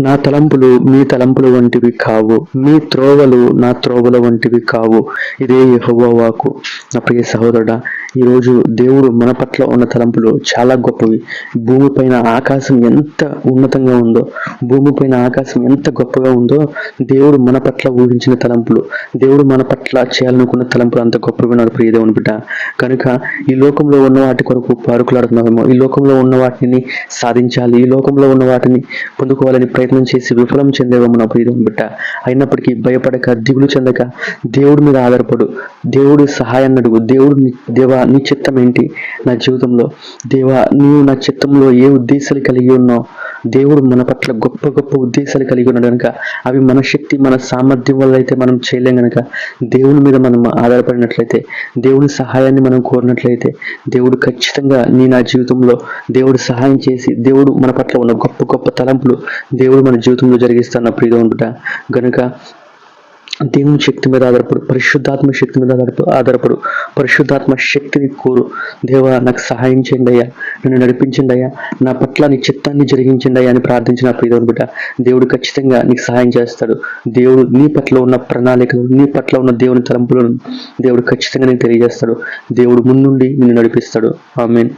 నా తలంపులు మీ తలంపుల వంటివి కావు, మీ త్రోవలు నా త్రోవల వంటివి కావు. ఇదే యెహోవా వాక్కు. నా ప్రియ సహోదరుడా, ఈరోజు దేవుడు మన పట్ల ఉన్న తలంపులు చాలా గొప్పవి. భూమిపైన ఆకాశం ఎంత ఉన్నతంగా ఉందో, భూమిపైన ఆకాశం ఎంత గొప్పగా ఉందో, దేవుడు మన పట్ల ఊహించిన తలంపులు, దేవుడు మన పట్ల చేయాలనుకున్న తలంపులు అంత గొప్పగా నా ప్రియ దేవుని బిడ్డ. కనుక ఈ లోకంలో ఉన్న వాటి కొరకు పారుకులాడుతున్నామేమో, ఈ లోకంలో ఉన్న వాటిని సాధించాలి, ఈ లోకంలో ఉన్న వాటిని పొందుకోవాలని ప్రయత్నం చేసి విఫలం చెందేవేమో నా ప్రియ దేవుని బిడ్డ. అయినప్పటికీ భయపడక, దిగులు చెందక, దేవుడి మీద ఆధారపడు, దేవుడి సహాయాన్ని అడుగు. దేవా నీ చిత్తం ఏంటి నా జీవితంలో? దేవా నీవు నా చిత్తంలో ఏ ఉద్దేశాలు కలిగి ఉన్నావు? దేవుడు మన పట్ల గొప్ప గొప్ప ఉద్దేశాలు కలిగి ఉన్నాడు కనుక అవి మన శక్తి, మన సామర్థ్యం వల్ల అయితే మనం చేయలేం కనుక దేవుని మీద మనం ఆధారపడినట్లయితే, దేవుని సహాయాన్ని మనం కోరినట్లయితే, దేవుడు ఖచ్చితంగా నా జీవితంలో దేవుడు సహాయం చేసి, దేవుడు మన పట్ల ఉన్న గొప్ప గొప్ప తలంపులు దేవుడు మన జీవితంలో జరిగిస్తాన్న ప్రియుడు ఉంటా. గనుక దేవుని శక్తి మీద ఆధారపడు, పరిశుద్ధాత్మ శక్తి మీద ఆధారపడు, పరిశుద్ధాత్మ శక్తిని కోరు. దేవా నాకు సహాయం చేయండి అయ్యా, నన్ను నడిపించండి అయ్యా, నా పట్ల నీ చిత్తాన్ని జరిగించండి అయ్యా అని ప్రార్థించిన ప్రియదేవుని బిడ్డ, దేవుడు ఖచ్చితంగా నీకు సహాయం చేస్తాడు. దేవుడు నీ పట్ల ఉన్న ప్రణాళికలు, నీ పట్ల ఉన్న దేవుని తలంపులను దేవుడు ఖచ్చితంగా నీకు తెలియజేస్తాడు. దేవుడు ముందుండి నిన్ను నడిపిస్తాడు. ఆమేన్.